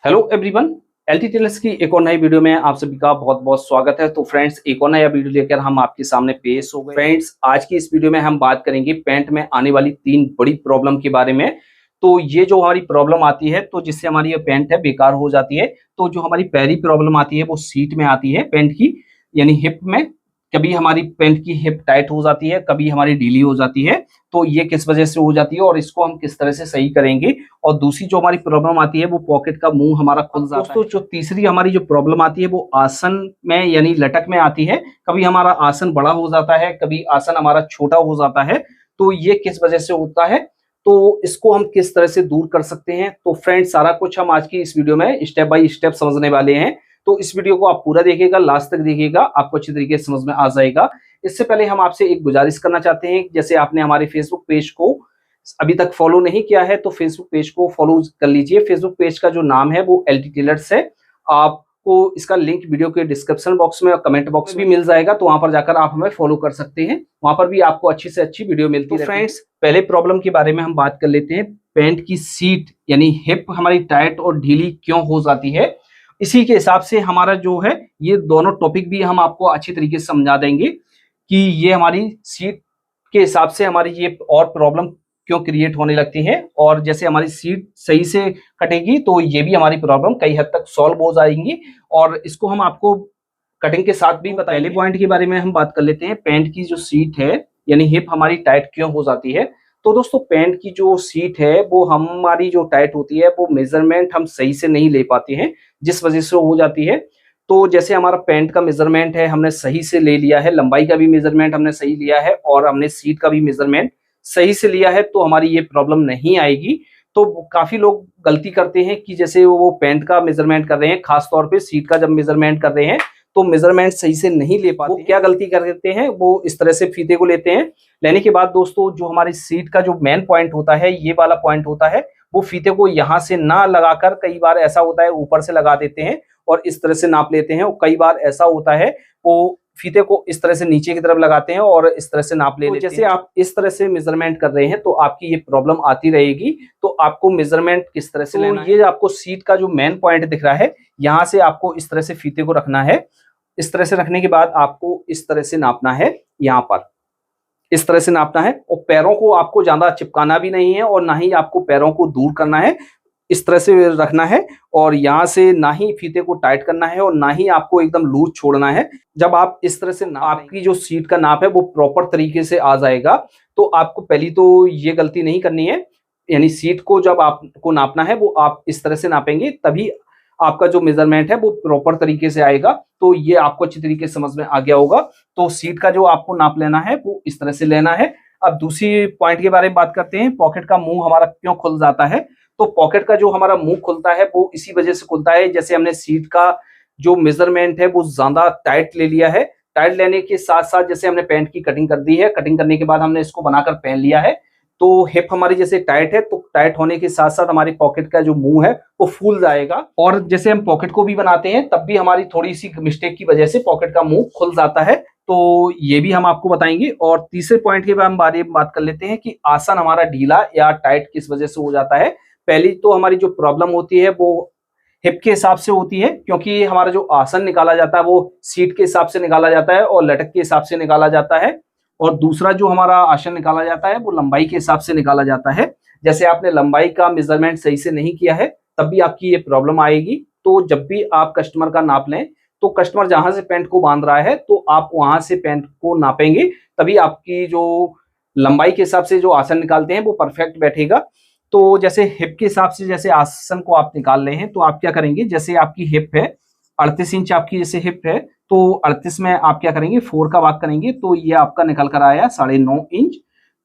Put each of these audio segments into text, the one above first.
Hello everyone, LT tailors की एक और नई वीडियो में आप सभी का बहुत बहुत स्वागत है। तो फ्रेंड्स, एक और नया वीडियो लेकर हम आपके सामने पेश हो गए। फ्रेंड्स, आज की इस वीडियो में हम बात करेंगे पैंट में आने वाली 3 बड़ी प्रॉब्लम के बारे में। तो ये जो हमारी प्रॉब्लम आती है, तो जिससे हमारी ये पैंट है बेकार हो जाती है। तो जो हमारी पहली प्रॉब्लम आती है वो सीट में आती है, पैंट की यानी हिप में। कभी हमारी पैंट की हिप टाइट हो जाती है, कभी हमारी ढीली हो जाती है। तो ये किस वजह से हो जाती है और इसको हम किस तरह से सही करेंगे। और दूसरी जो हमारी प्रॉब्लम आती है वो पॉकेट का मुंह हमारा खुल जाता है। दोस्तों, जो तीसरी हमारी जो प्रॉब्लम आती है वो आसन में यानी लटक में आती है। कभी हमारा आसन बड़ा हो जाता है, कभी आसन हमारा छोटा हो जाता है। तो ये किस वजह से होता है, तो इसको हम किस तरह से दूर कर सकते हैं। तो फ्रेंड्स, सारा कुछ हम आज की इस वीडियो में स्टेप बाय स्टेप समझने वाले हैं। तो इस वीडियो को आप पूरा देखिएगा, लास्ट तक देखिएगा, आपको अच्छी तरीके से समझ में आ जाएगा। इससे पहले हम आपसे एक गुजारिश करना चाहते हैं, जैसे आपने हमारे फेसबुक पेज को अभी तक फॉलो नहीं किया है तो फेसबुक पेज को फॉलो कर लीजिए। फेसबुक पेज का जो नाम है वो एलटी टेलर्स है। आपको इसका लिंक वीडियो के डिस्क्रिप्शन बॉक्स में और कमेंट बॉक्स में भी मिल जाएगा, तो वहां पर जाकर आप हमें फॉलो कर सकते हैं। वहां पर भी आपको अच्छी से अच्छी वीडियो मिलती है। फ्रेंड्स, पहले प्रॉब्लम के बारे में हम बात कर लेते हैं। पैंट की सीट यानी हिप हमारी टाइट और ढीली क्यों हो जाती है, इसी के हिसाब से हमारा जो है ये दोनों टॉपिक भी हम आपको अच्छी तरीके से समझा देंगे कि ये हमारी सीट के हिसाब से हमारी ये और प्रॉब्लम क्यों क्रिएट होने लगती है। और जैसे हमारी सीट सही से कटेगी तो ये भी हमारी प्रॉब्लम कई हद तक सॉल्व हो जाएंगी। और इसको हम आपको कटिंग के साथ भी बताएंगे। पहले पॉइंट के बारे में हम बात कर लेते हैं। पैंट की जो सीट है यानी हिप हमारी टाइट क्यों हो जाती है। तो दोस्तों, पैंट की जो सीट है वो हमारी जो टाइट होती है वो मेजरमेंट हम सही से नहीं ले पाते हैं, जिस वजह से हो जाती है। तो जैसे हमारा पैंट का मेजरमेंट है हमने सही से ले लिया है, लंबाई का भी मेजरमेंट हमने सही लिया है और हमने सीट का भी मेजरमेंट सही से लिया है, तो हमारी ये प्रॉब्लम नहीं आएगी। तो काफी लोग गलती करते हैं कि जैसे वो पैंट का मेजरमेंट कर रहे हैं, खास तौर पे सीट का जब मेजरमेंट कर रहे हैं तो मेजरमेंट सही से नहीं ले पाते। वो क्या गलती कर देते हैं, वो इस तरह से फीते को लेते हैं। लेने के बाद दोस्तों, जो हमारी सीट का जो मेन पॉइंट होता है, ये वाला पॉइंट होता है, वो फीते को यहाँ से ना लगाकर कई बार ऐसा होता है ऊपर से लगा देते हैं और इस तरह से नाप लेते हैं। और कई बार ऐसा होता है वो फीते को इस तरह से नीचे की तरफ लगाते हैं और इस तरह से नाप लेते हैं। जैसे आप इस तरह से मेजरमेंट कर रहे हैं तो आपकी ये प्रॉब्लम आती रहेगी। तो आपको मेजरमेंट किस तरह से लेना है, ये आपको सीट का जो मेन पॉइंट दिख रहा है, यहाँ से आपको इस तरह से फीते को रखना है। इस तरह से रखने के बाद आपको इस तरह से नापना है, यहाँ पर इस तरह से नापना है। और पैरों को आपको ज्यादा चिपकाना भी नहीं है और ना ही आपको पैरों को दूर करना है, इस तरह से रखना है। और यहाँ से ना ही फीते को टाइट करना है और ना ही आपको एकदम लूज छोड़ना है। जब आप इस तरह से आपकी जो सीट का नाप है वो प्रॉपर तरीके से आ जाएगा। तो आपको पहली तो ये गलती नहीं करनी है, यानी सीट को जब आपको नापना है वो आप इस तरह से नापेंगे, तभी आपका जो मेजरमेंट है वो प्रॉपर तरीके से आएगा। तो ये आपको अच्छी तरीके से समझ में आ गया होगा। तो सीट का जो आपको नाप लेना है वो इस तरह से लेना है। अब दूसरी पॉइंट के बारे में बात करते हैं, पॉकेट का मुंह हमारा क्यों खुल जाता है। तो पॉकेट का जो हमारा मुंह खुलता है वो इसी वजह से खुलता है, जैसे हमने सीट का जो मेजरमेंट है वो ज्यादा टाइट ले लिया है। टाइट लेने के साथ साथ जैसे हमने पैंट की कटिंग कर दी है, कटिंग करने के बाद हमने इसको बनाकर पहन लिया है, तो हिप हमारी जैसे टाइट है, तो टाइट होने के साथ साथ हमारी पॉकेट का जो मुंह है वो फूल जाएगा। और जैसे हम पॉकेट को भी बनाते हैं तब भी हमारी थोड़ी सी मिस्टेक की वजह से पॉकेट का मुंह खुल जाता है। तो ये भी हम आपको बताएंगे। और तीसरे पॉइंट के बारे में बात कर लेते हैं कि आसन हमारा ढीला या टाइट किस वजह से हो जाता है। पहली तो हमारी जो प्रॉब्लम होती है वो हिप के हिसाब से होती है, क्योंकि हमारा जो आसन निकाला जाता है वो सीट के हिसाब से निकाला जाता है और लटक के हिसाब से निकाला जाता है। और दूसरा जो हमारा आसन निकाला जाता है वो लंबाई के हिसाब से निकाला जाता है। जैसे आपने लंबाई का मेजरमेंट सही से नहीं किया है तब भी आपकी ये प्रॉब्लम आएगी। तो जब भी आप कस्टमर का नाप लें तो कस्टमर जहां से पैंट को बांध रहा है तो आप वहां से पैंट को नापेंगे, तभी आपकी जो लंबाई के हिसाब से जो आसन निकालते हैं वो परफेक्ट बैठेगा। तो जैसे हिप के हिसाब से जैसे आसन को आप निकाल रहे हैं तो आप क्या करेंगे, जैसे आपकी हिप है 38 इंच आपकी जैसे हिप है, तो 38 में आप क्या करेंगे 4 का भाग करेंगे तो ये आपका निकल कर आया 9.5 इंच।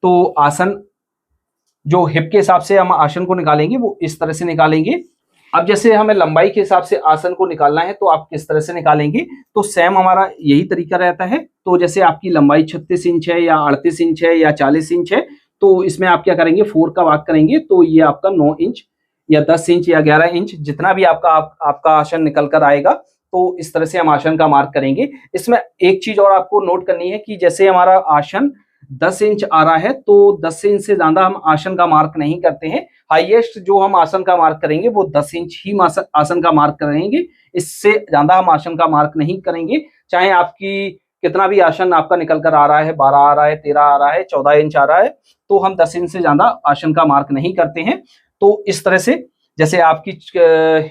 तो आसन जो हिप के हिसाब से हम आसन को निकालेंगे वो इस तरह से निकालेंगे। अब जैसे हमें लंबाई के हिसाब से आसन को निकालना है तो आप किस तरह से निकालेंगे, तो सेम हमारा यही तरीका रहता है। तो जैसे आपकी लंबाई 36 इंच है या 38 इंच है या 40 इंच है, तो इसमें आप क्या करेंगे 4 का भाग करेंगे तो ये आपका 9 इंच या 10 इंच या 11 इंच जितना भी आपका आसन निकल कर आएगा, तो इस तरह से हम आसन का मार्क करेंगे। इसमें एक चीज और आपको नोट करनी है कि जैसे हमारा आसन 10 इंच आ रहा है तो 10 इंच से ज्यादा हम आसन का मार्क नहीं करते हैं। हाईएस्ट जो हम आसन का मार्क करेंगे वो 10 इंच ही आसन का मार्क करेंगे, इससे ज्यादा हम आसन का मार्क नहीं करेंगे। चाहे आपकी कितना भी आसन आपका निकल कर आ रहा है, 12 आ रहा है, 13 आ रहा है, 14 इंच आ रहा है, तो हम 10 इंच से ज्यादा आसन का मार्क नहीं करते हैं। तो इस तरह से जैसे आपकी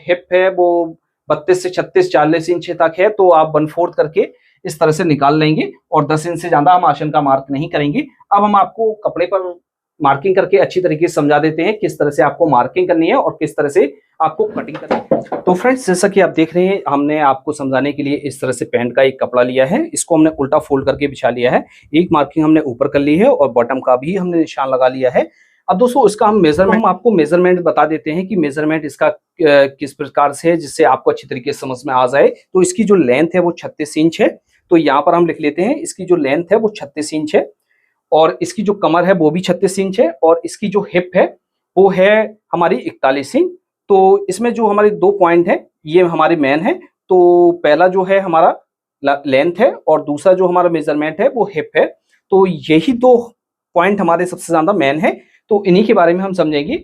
हिप है वो 32 से 36 40 इंच तक है, तो आप 1/4 करके इस तरह से निकाल लेंगे और 10 इंच से ज्यादा हम आसन का मार्क नहीं करेंगे। अब हम आपको कपड़े पर मार्किंग करके अच्छी तरीके से समझा देते हैं किस तरह से आपको मार्किंग करनी है और किस तरह से आपको कटिंग करनी है। तो फ्रेंड्स, जैसा कि आप देख रहे हैं, हमने आपको समझाने के लिए इस तरह से पैंट का एक कपड़ा लिया है, इसको हमने उल्टा फोल्ड करके बिछा लिया है। एक मार्किंग हमने ऊपर कर ली है और बॉटम का भी हमने निशान लगा लिया है। अब दोस्तों इसका हम आपको मेजरमेंट बता देते हैं कि मेजरमेंट इसका किस प्रकार से है, जिससे आपको अच्छी तरीके से समझ में आ जाए। तो इसकी जो लेंथ है वो 36 इंच है, तो यहाँ पर हम लिख लेते हैं इसकी जो लेंथ है वो 36 इंच है, और इसकी जो कमर है वो भी 36 इंच है, और इसकी जो हिप है वो है हमारी 41 इंच। तो इसमें जो हमारे 2 पॉइंट है ये हमारे मेन है। तो पहला जो है हमारा लेंथ है और दूसरा जो हमारा मेजरमेंट है वो हिप है। तो यही 2 पॉइंट हमारे सबसे ज्यादा मेन है, तो इन्हीं के बारे में हम समझेंगे।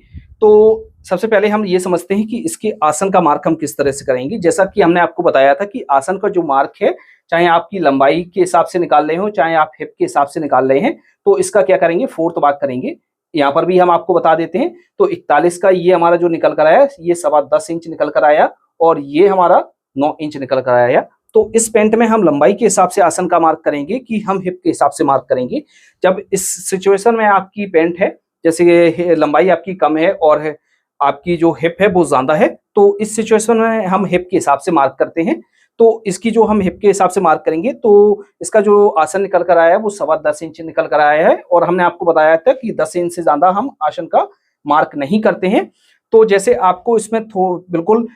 तो सबसे पहले हम ये समझते हैं कि इसके आसन का मार्क हम किस तरह से करेंगे। जैसा कि हमने आपको बताया था कि आसन का जो मार्क है, चाहे आपकी लंबाई के हिसाब से निकाल रहे हो, चाहे आप हिप के हिसाब से निकाल रहे हैं, तो इसका क्या करेंगे, 4th भाग करेंगे। यहाँ पर भी हम आपको बता देते हैं। तो 41 का ये हमारा जो निकल कर आया, ये 10.25 इंच निकल कर आया, और ये हमारा 9 इंच निकल कर आया। तो इस पैंट में हम लंबाई के हिसाब से आसन का मार्क करेंगे कि हम हिप के हिसाब से मार्क करेंगे। जब इस सिचुएशन में आपकी पैंट है, जैसे लंबाई आपकी कम है और आपकी जो हिप है वो ज्यादा है, तो इस सिचुएशन में हम हिप के हिसाब से मार्क करते हैं। तो इसकी जो हम हिप के हिसाब से मार्क करेंगे, तो इसका जो आसन निकल कर आया है वो 10.25 इंच निकल कर आया है, और हमने आपको बताया था कि 10 इंच से ज्यादा हम आसन का मार्क नहीं करते हैं। तो जैसे आपको इसमें बिल्कुल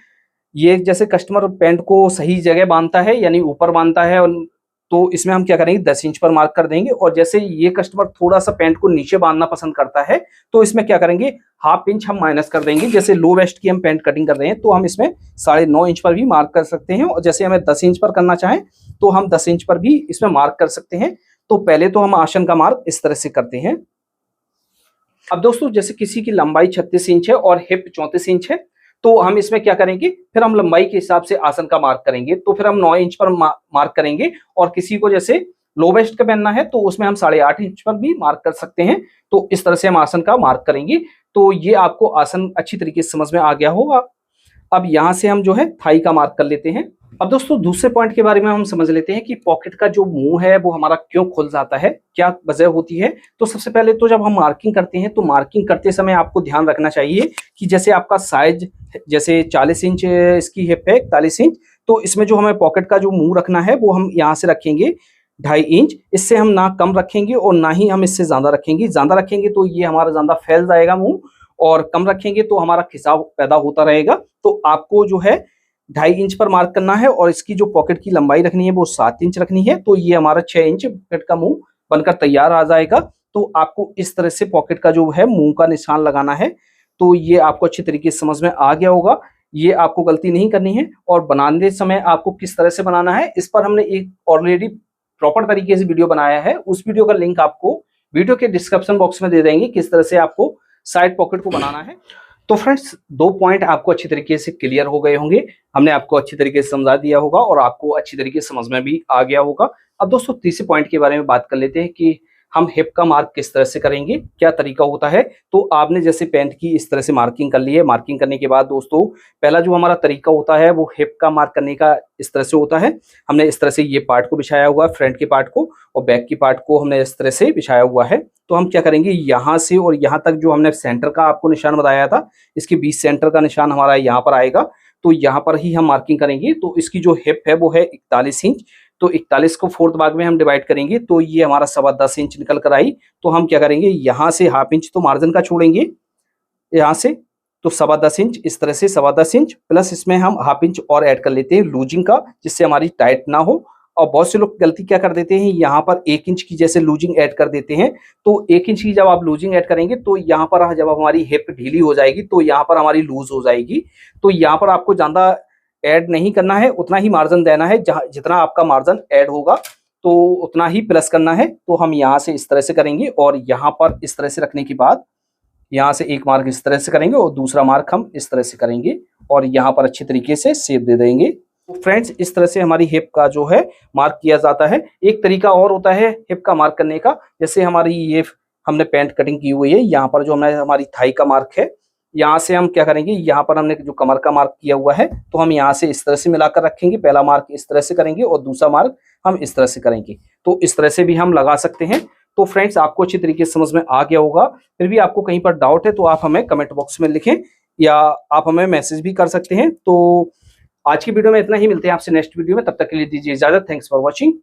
ये जैसे कस्टमर पैंट को सही जगह बांधता है, यानी ऊपर बांधता है, तो इसमें हम क्या करेंगे, 10 इंच पर मार्क कर देंगे। और जैसे ये कस्टमर थोड़ा सा पैंट को नीचे बांधना पसंद करता है, तो इसमें क्या करेंगे, 1/2 इंच हम माइनस कर देंगे। जैसे लो वेस्ट की हम पैंट कटिंग कर रहे हैं, तो हम इसमें 9.5 इंच पर भी मार्क कर सकते हैं, और जैसे हमें 10 इंच पर करना चाहें तो हम 10 इंच पर भी इसमें मार्क कर सकते हैं। तो पहले तो हम आसन का मार्क इस तरह से करते हैं। अब दोस्तों, जैसे किसी की लंबाई 36 इंच है और हिप 34 इंच है, तो हम इसमें क्या करेंगे, फिर हम लंबाई के हिसाब से आसन का मार्क करेंगे। तो फिर हम 9 इंच पर मार्क करेंगे, और किसी को जैसे लो वेस्ट का पहनना है तो उसमें हम 8.5 इंच पर भी मार्क कर सकते हैं। तो इस तरह से हम आसन का मार्क करेंगे। तो ये आपको आसन अच्छी तरीके से समझ में आ गया होगा। अब यहाँ से हम जो है थाई का मार्क कर लेते हैं। अब दोस्तों, दूसरे पॉइंट के बारे में हम समझ लेते हैं कि पॉकेट का जो मुंह है वो हमारा क्यों खुल जाता है, क्या वजह होती है। तो सबसे पहले तो जब हम मार्किंग करते हैं, तो मार्किंग करते समय आपको ध्यान रखना चाहिए कि जैसे आपका साइज, जैसे 40 इंच इसकी हिप है, 41 इंच, तो इसमें जो हमें पॉकेट का जो मुंह रखना है वो हम यहाँ से रखेंगे 2.5 इंच। इससे हम ना कम रखेंगे और ना ही हम इससे ज्यादा रखेंगे। ज्यादा रखेंगे तो ये हमारा ज्यादा फैल जाएगा मुंह, और कम रखेंगे तो हमारा खिंचाव पैदा होता रहेगा। तो आपको जो है 2.5 इंच पर मार्क करना है, और इसकी जो पॉकेट की लंबाई रखनी है वो 7 इंच रखनी है। तो ये हमारा 6 इंच पॉकेट का मुंह बनकर तैयार आ जाएगा। तो आपको इस तरह से पॉकेट का जो है मुंह का निशान लगाना है। तो ये आपको अच्छी तरीके से समझ में आ गया होगा। ये आपको गलती नहीं करनी है, और बनाने समय आपको किस तरह से बनाना है इस पर हमने एक ऑलरेडी प्रॉपर तरीके से वीडियो बनाया है। उस वीडियो का लिंक आपको वीडियो के डिस्क्रिप्शन बॉक्स में दे देंगे, किस तरह से आपको साइड पॉकेट को बनाना है। तो फ्रेंड्स, 2 पॉइंट आपको अच्छी तरीके से क्लियर हो गए होंगे। हमने आपको अच्छी तरीके से समझा दिया होगा और आपको अच्छी तरीके से समझ में भी आ गया होगा। अब दोस्तों, तीसरे पॉइंट के बारे में बात कर लेते हैं कि हम हिप का मार्क किस तरह से करेंगे, क्या तरीका होता है। तो आपने जैसे पैंट की इस तरह से मार्किंग कर ली है। मार्किंग करने के बाद दोस्तों, पहला जो हमारा तरीका होता है वो हिप का मार्क करने का इस तरह से होता है। हमने इस तरह से ये पार्ट को बिछाया हुआ है, फ्रंट के पार्ट को, और बैक की पार्ट को हमने इस तरह से बिछाया हुआ है। तो हम क्या करेंगे, यहाँ से और यहाँ तक जो हमने सेंटर का आपको निशान बताया था, इसके बीच सेंटर का निशान हमारा यहाँ पर आएगा। तो यहाँ पर ही हम मार्किंग करेंगे। तो इसकी जो हिप है वो है 41 इंच। तो 41 को 4th भाग में हम डिवाइड करेंगे, तो ये हमारा 10.25 इंच निकल कर आई। तो हम क्या करेंगे, यहाँ से 1/2 इंच तो मार्जिन का छोड़ेंगे यहाँ से, तो 10.25 इंच, इस तरह से 10.25 इंच प्लस इसमें हम 1/2 इंच और ऐड कर लेते हैं लूजिंग का, जिससे हमारी टाइट ना हो। और बहुत से लोग गलती क्या कर देते हैं, यहाँ पर 1 इंच की जैसे लूजिंग ऐड कर देते हैं। तो 1 इंच की जब आप लूजिंग ऐड करेंगे, तो यहाँ पर जब हमारी हिप ढीली हो जाएगी तो यहाँ पर हमारी लूज हो जाएगी। तो यहाँ पर आपको ज्यादा ऐड नहीं करना है, उतना ही मार्जिन देना है जितना आपका मार्जिन ऐड होगा। तो उतना ही प्लस करना है। तो हम यहाँ से इस तरह से करेंगे और यहाँ पर इस तरह से रखने के बाद यहाँ से एक मार्क इस तरह से करेंगे और दूसरा मार्क हम इस तरह से करेंगे और यहाँ पर अच्छी तरीके से शेप दे देंगे। तो फ्रेंड्स इस तरह से हमारी हिप का जो है मार्क किया जाता है। एक तरीका और होता है हिप का मार्क करने का, जैसे हमारी ये हमने पैंट कटिंग की हुई है, यहाँ पर जो हमने हमारी थाई का मार्क है, यहाँ से हम क्या करेंगे, यहाँ पर हमने जो कमर का मार्क किया हुआ है तो हम यहाँ से इस तरह से मिलाकर रखेंगे। पहला मार्क इस तरह से करेंगे और दूसरा मार्क हम इस तरह से करेंगे। तो इस तरह से भी हम लगा सकते हैं। तो फ्रेंड्स आपको अच्छी तरीके से समझ में आ गया होगा। फिर भी आपको कहीं पर डाउट है तो आप हमें कमेंट बॉक्स में लिखें या आप हमें मैसेज भी कर सकते हैं। तो आज की वीडियो में इतना ही, मिलते हैं आपसे नेक्स्ट वीडियो में, तब तक के लिए दीजिए इजाजत। Thanks for watching.